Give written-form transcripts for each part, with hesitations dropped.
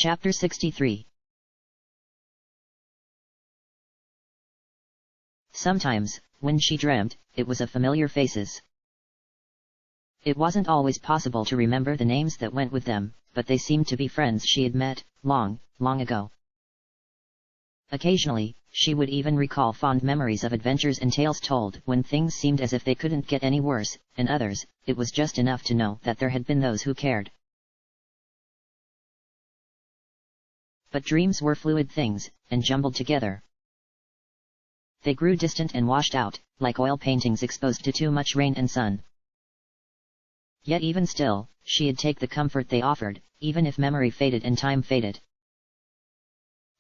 Chapter 63. Sometimes, when she dreamt, it was of familiar faces. It wasn't always possible to remember the names that went with them, but they seemed to be friends she had met, long, long ago. Occasionally, she would even recall fond memories of adventures and tales told when things seemed as if they couldn't get any worse, and others, it was just enough to know that there had been those who cared. But dreams were fluid things, and jumbled together. They grew distant and washed out, like oil paintings exposed to too much rain and sun. Yet even still, she'd take the comfort they offered, even if memory faded and time faded.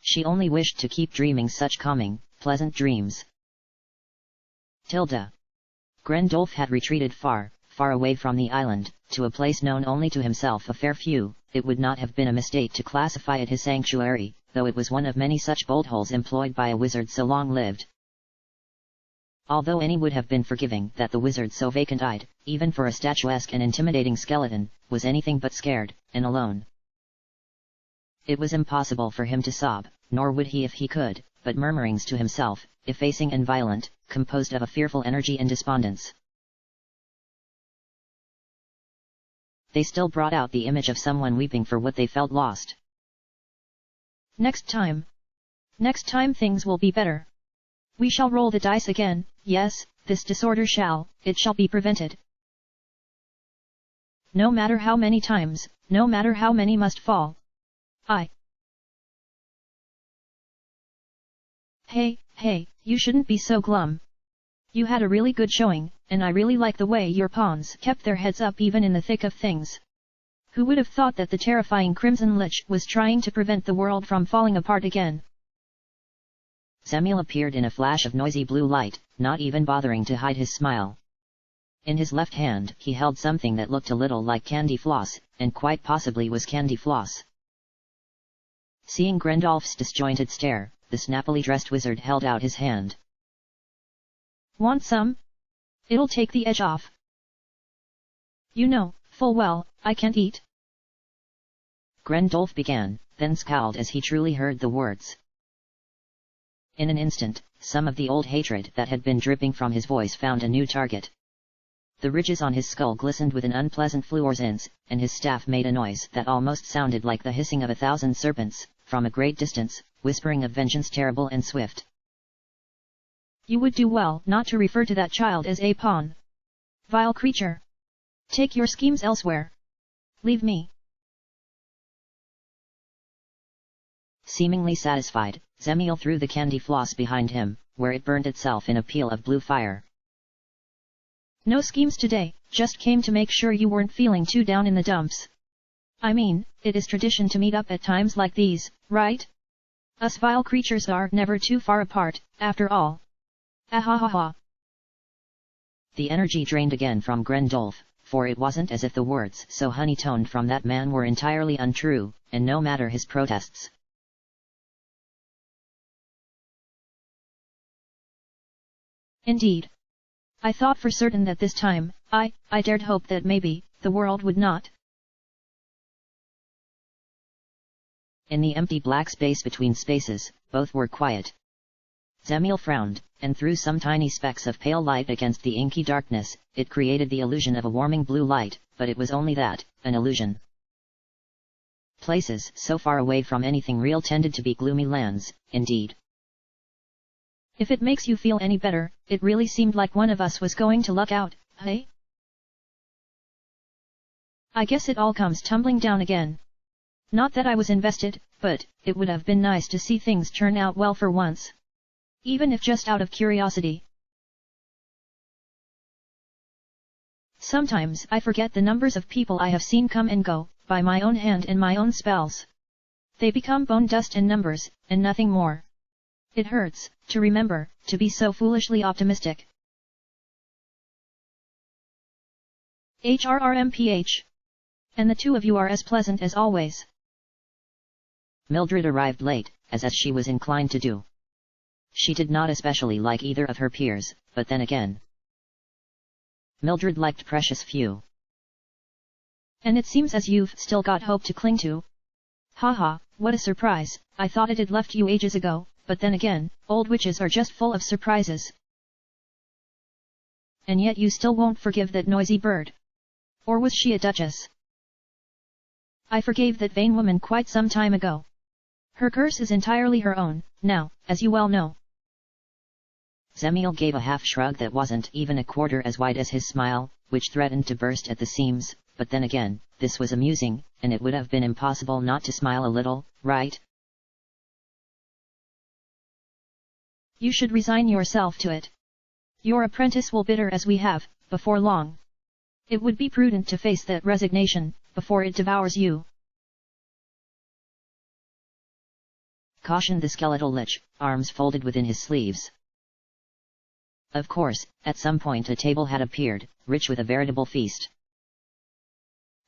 She only wished to keep dreaming such calming, pleasant dreams. Tilda. Grendolf had retreated far, far away from the island, to a place known only to himself a fair few. It would not have been a mistake to classify it his sanctuary, though it was one of many such bolt holes employed by a wizard so long-lived. Although any would have been forgiving that the wizard so vacant-eyed, even for a statuesque and intimidating skeleton, was anything but scared, and alone. It was impossible for him to sob, nor would he if he could, but murmurings to himself, effacing and violent, composed of a fearful energy and despondence. They still brought out the image of someone weeping for what they felt lost. Next time things will be better. We shall roll the dice again. Yes, this disorder it shall be prevented. No matter how many times, no matter how many must fall. Hey, you shouldn't be so glum. You had a really good showing, and I really like the way your pawns kept their heads up even in the thick of things. Who would have thought that the terrifying Crimson Lich was trying to prevent the world from falling apart again? Zemiel appeared in a flash of noisy blue light, not even bothering to hide his smile. In his left hand he held something that looked a little like candy floss, and quite possibly was candy floss. Seeing Grendolf's disjointed stare, the snappily dressed wizard held out his hand. Want some? It'll take the edge off. You know, full well, I can't eat. Grendolf began, then scowled as he truly heard the words. In an instant, some of the old hatred that had been dripping from his voice found a new target. The ridges on his skull glistened with an unpleasant fluorescence, and his staff made a noise that almost sounded like the hissing of 1,000 serpents, from a great distance, whispering of vengeance terrible and swift. You would do well not to refer to that child as a pawn. Vile creature! Take your schemes elsewhere. Leave me. Seemingly satisfied, Zemiel threw the candy floss behind him, where it burned itself in a peal of blue fire. No schemes today, just came to make sure you weren't feeling too down in the dumps. I mean, it is tradition to meet up at times like these, right? Us vile creatures are never too far apart, after all. Ahahaha. The energy drained again from Grendolf, for it wasn't as if the words so honey-toned from that man were entirely untrue, and no matter his protests. Indeed. I thought for certain that this time, I dared hope that maybe, the world would not. In the empty black space between spaces, both were quiet. Zemiel frowned, and threw some tiny specks of pale light against the inky darkness. It created the illusion of a warming blue light, but it was only that, an illusion. Places so far away from anything real tended to be gloomy lands, indeed. If it makes you feel any better, it really seemed like one of us was going to luck out, hey? I guess it all comes tumbling down again. Not that I was invested, but it would have been nice to see things turn out well for once. Even if just out of curiosity. Sometimes I forget the numbers of people I have seen come and go, by my own hand and my own spells. They become bone dust and numbers, and nothing more. It hurts, to remember, to be so foolishly optimistic. HRRMPH. And the two of you are as pleasant as always. Mildred arrived late, as she was inclined to do. She did not especially like either of her peers, but then again, Mildred liked precious few. And it seems as you've still got hope to cling to. Haha, what a surprise, I thought it had left you ages ago, but then again, old witches are just full of surprises. And yet you still won't forgive that noisy bird. Or was she a duchess? I forgave that vain woman quite some time ago. Her curse is entirely her own, now, as you well know. Zemiel gave a half shrug that wasn't even a quarter as wide as his smile, which threatened to burst at the seams, but then again, this was amusing, and it would have been impossible not to smile a little, right? You should resign yourself to it. Your apprentice will bitter as we have, before long. It would be prudent to face that resignation, before it devours you. Cautioned the skeletal lich, arms folded within his sleeves. Of course, at some point a table had appeared, rich with a veritable feast.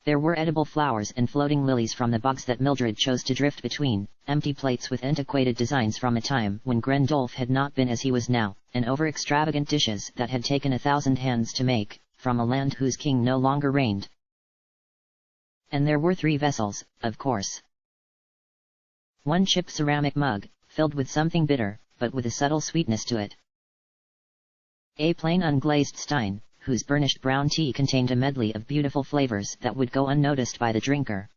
There were edible flowers and floating lilies from the bogs that Mildred chose to drift between, empty plates with antiquated designs from a time when Grendolf had not been as he was now, and over-extravagant dishes that had taken 1,000 hands to make, from a land whose king no longer reigned. And there were 3 vessels, of course. One chipped ceramic mug, filled with something bitter, but with a subtle sweetness to it. A plain unglazed stein, whose burnished brown tea contained a medley of beautiful flavors that would go unnoticed by the drinker.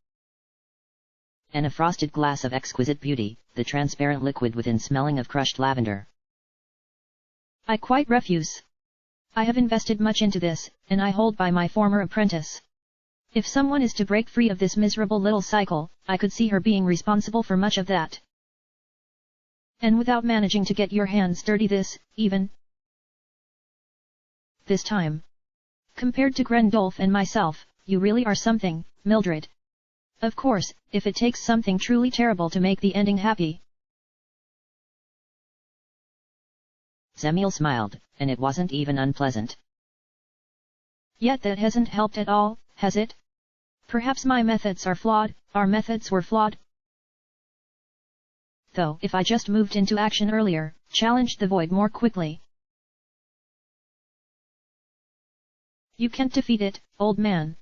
And a frosted glass of exquisite beauty, the transparent liquid within smelling of crushed lavender. I quite refuse. I have invested much into this, and I hold by my former apprentice. If someone is to break free of this miserable little cycle, I could see her being responsible for much of that. And without managing to get your hands dirty this time. Compared to Grendolf and myself, you really are something, Mildred. Of course, if it takes something truly terrible to make the ending happy. Zemiel smiled, and it wasn't even unpleasant. Yet that hasn't helped at all, has it? Perhaps my methods are flawed, our methods were flawed. Though if I just moved into action earlier, challenged the void more quickly. You can't defeat it, old man.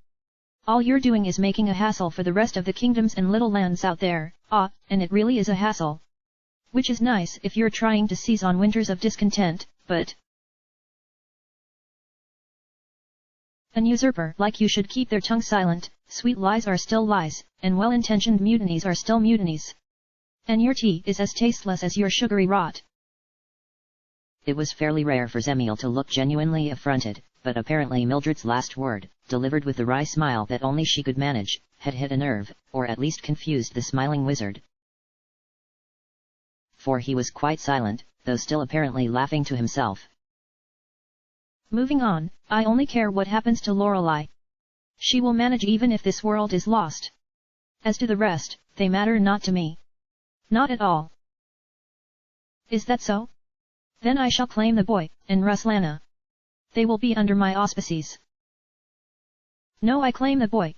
All you're doing is making a hassle for the rest of the kingdoms and little lands out there, and it really is a hassle. Which is nice if you're trying to seize on winters of discontent, but an usurper like you should keep their tongue silent. Sweet lies are still lies, and well-intentioned mutinies are still mutinies. And your tea is as tasteless as your sugary rot. It was fairly rare for Zemiel to look genuinely affronted, but apparently Mildred's last word, delivered with the wry smile that only she could manage, had hit a nerve, or at least confused the smiling wizard. For he was quite silent, though still apparently laughing to himself. Moving on, I only care what happens to Lorelei. She will manage even if this world is lost. As to the rest, they matter not to me. Not at all. Is that so? Then I shall claim the boy, and Ruslana. They will be under my auspices. No, I claim the boy.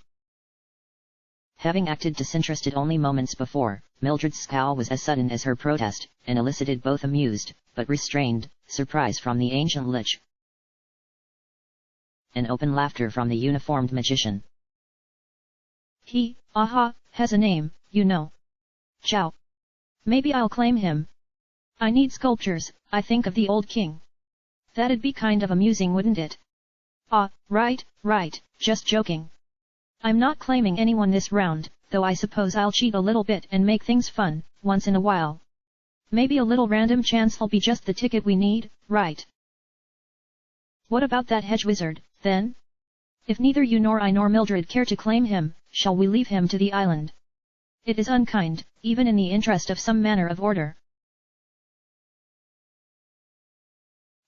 Having acted disinterested only moments before, Mildred's scowl was as sudden as her protest, and elicited both amused, but restrained, surprise from the ancient lich. And open laughter from the uniformed magician. He, has a name, you know. Chow. Maybe I'll claim him. I need sculptures, I think of the old king. That'd be kind of amusing, wouldn't it? Right, just joking. I'm not claiming anyone this round, though I suppose I'll cheat a little bit and make things fun, once in a while. Maybe a little random chance'll be just the ticket we need, right? What about that hedge wizard, then? If neither you nor I nor Mildred care to claim him, shall we leave him to the island? It is unkind, even in the interest of some manner of order.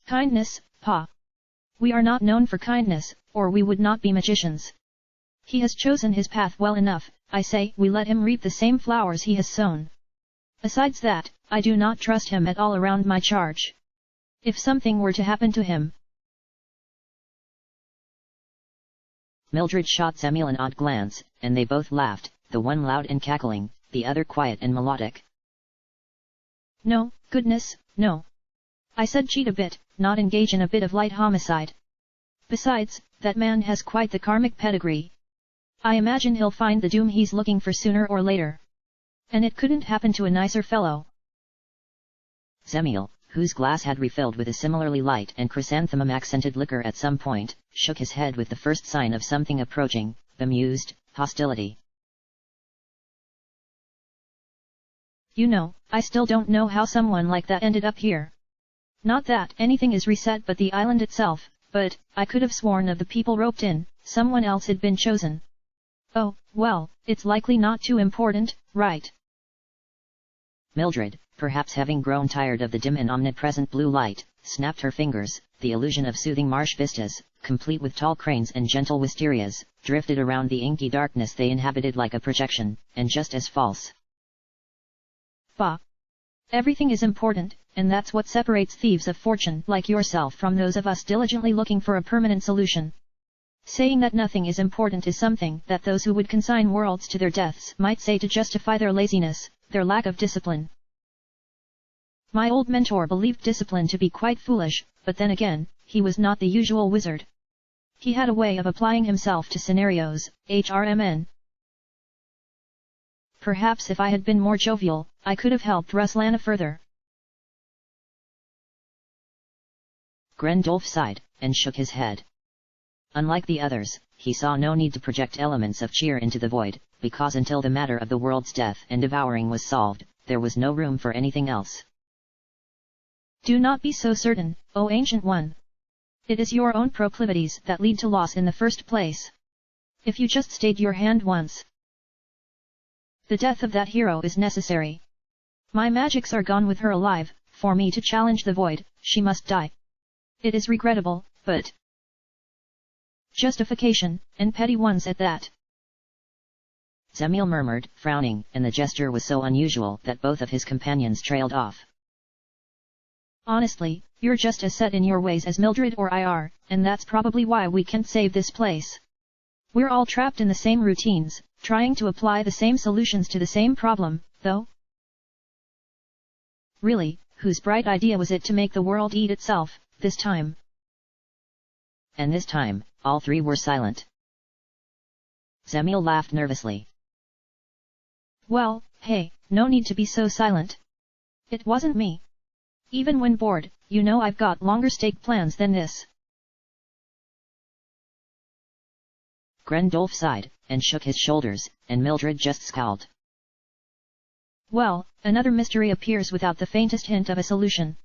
Kindness, Pa. We are not known for kindness, or we would not be magicians. He has chosen his path well enough, I say we let him reap the same flowers he has sown. Besides that, I do not trust him at all around my charge. If something were to happen to him... Mildred shot Zemiel an odd glance, and they both laughed, the one loud and cackling, the other quiet and melodic. No, goodness, no. I said cheat a bit, not engage in a bit of light homicide. Besides, that man has quite the karmic pedigree. I imagine he'll find the doom he's looking for sooner or later. And it couldn't happen to a nicer fellow. Zemiel, whose glass had refilled with a similarly light and chrysanthemum-accented liquor at some point, shook his head with the first sign of something approaching, bemused, hostility. You know, I still don't know how someone like that ended up here. Not that anything is reset but the island itself, but I could have sworn of the people roped in, someone else had been chosen. Oh, well, it's likely not too important, right? Mildred, perhaps having grown tired of the dim and omnipresent blue light, snapped her fingers. The illusion of soothing marsh vistas, complete with tall cranes and gentle wisterias, drifted around the inky darkness they inhabited like a projection, and just as false. Bah! Everything is important, and that's what separates thieves of fortune like yourself from those of us diligently looking for a permanent solution. Saying that nothing is important is something that those who would consign worlds to their deaths might say to justify their laziness, their lack of discipline. My old mentor believed discipline to be quite foolish, but then again, he was not the usual wizard. He had a way of applying himself to scenarios, HRMN. Perhaps if I had been more jovial, I could have helped Ruslana further. Grendolf sighed, and shook his head. Unlike the others, he saw no need to project elements of cheer into the void, because until the matter of the world's death and devouring was solved, there was no room for anything else. Do not be so certain, O Ancient One. It is your own proclivities that lead to loss in the first place. If you just stayed your hand once. The death of that hero is necessary. My magics are gone with her alive, for me to challenge the void, she must die. It is regrettable, but justification, and petty ones at that. Zemiel murmured, frowning, and the gesture was so unusual that both of his companions trailed off. Honestly, you're just as set in your ways as Mildred or I are, and that's probably why we can't save this place. We're all trapped in the same routines, trying to apply the same solutions to the same problem, though. Really, whose bright idea was it to make the world eat itself, this time? And this time, all three were silent. Zemiel laughed nervously. Well, hey, no need to be so silent. It wasn't me. Even when bored, you know I've got longer stake plans than this. Grendolf sighed, and shook his shoulders, and Mildred just scowled. Well, another mystery appears without the faintest hint of a solution.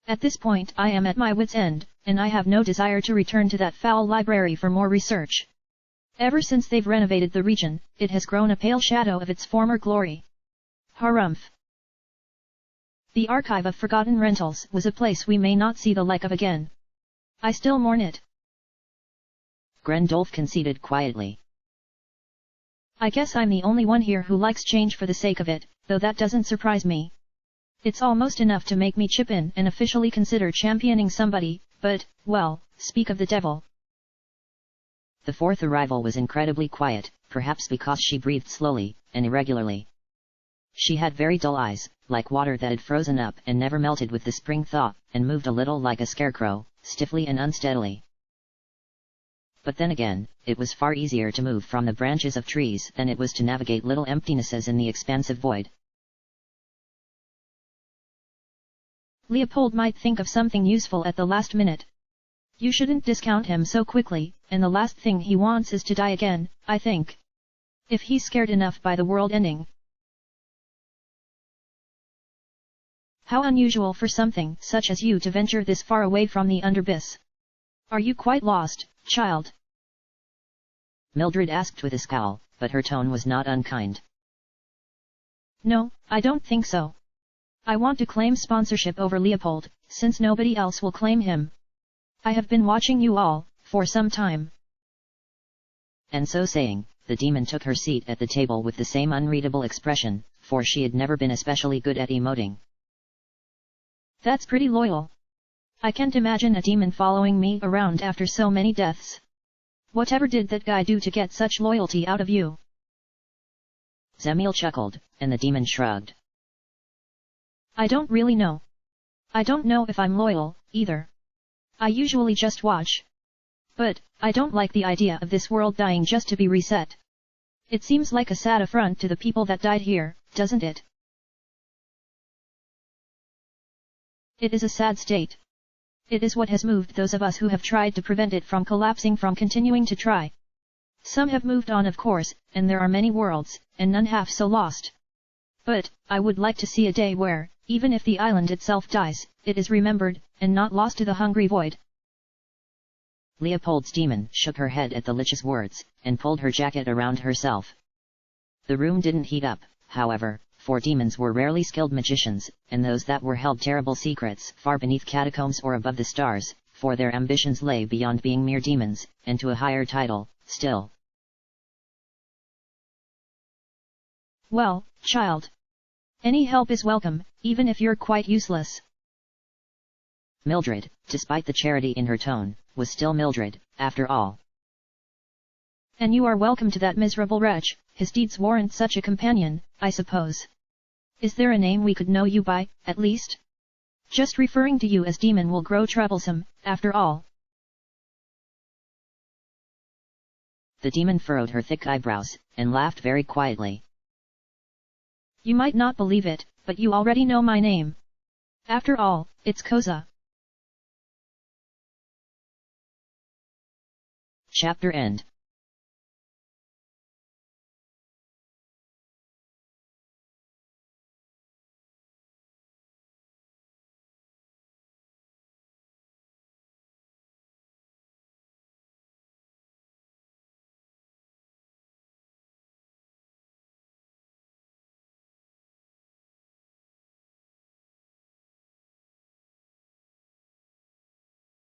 At this point I am at my wit's end, and I have no desire to return to that foul library for more research. Ever since they've renovated the region, it has grown a pale shadow of its former glory. Harumph. The Archive of Forgotten Rentals was a place we may not see the like of again. I still mourn it. Grendolf conceded quietly. I guess I'm the only one here who likes change for the sake of it, though that doesn't surprise me. It's almost enough to make me chip in and officially consider championing somebody, but, well, speak of the devil. The fourth arrival was incredibly quiet, perhaps because she breathed slowly, and irregularly. She had very dull eyes, like water that had frozen up and never melted with the spring thaw, and moved a little like a scarecrow, stiffly and unsteadily. But then again, it was far easier to move from the branches of trees than it was to navigate little emptinesses in the expansive void. Leopold might think of something useful at the last minute. You shouldn't discount him so quickly, and the last thing he wants is to die again, I think. If he's scared enough by the world ending. How unusual for something such as you to venture this far away from the underbys. Are you quite lost, child? Mildred asked with a scowl, but her tone was not unkind. No, I don't think so. I want to claim sponsorship over Leopold, since nobody else will claim him. I have been watching you all, for some time. And so saying, the demon took her seat at the table with the same unreadable expression, for she had never been especially good at emoting. That's pretty loyal. I can't imagine a demon following me around after so many deaths. Whatever did that guy do to get such loyalty out of you? Zemiel chuckled, and the demon shrugged. I don't really know. I don't know if I'm loyal, either. I usually just watch. But, I don't like the idea of this world dying just to be reset. It seems like a sad affront to the people that died here, doesn't it? It is a sad state. It is what has moved those of us who have tried to prevent it from collapsing from continuing to try. Some have moved on, of course, and there are many worlds, and none half so lost. But, I would like to see a day where, even if the island itself dies, it is remembered, and not lost to the hungry void. Leopold's demon shook her head at the lich's words, and pulled her jacket around herself. The room didn't heat up, however, for demons were rarely skilled magicians, and those that were held terrible secrets far beneath catacombs or above the stars, for their ambitions lay beyond being mere demons, and to a higher title, still. Well, child. Any help is welcome, even if you're quite useless. Mildred, despite the charity in her tone, was still Mildred, after all. And you are welcome to that miserable wretch. His deeds warrant such a companion, I suppose. Is there a name we could know you by, at least? Just referring to you as demon will grow troublesome, after all. The demon furrowed her thick eyebrows, and laughed very quietly. You might not believe it, but you already know my name. After all, it's Koza. Chapter end.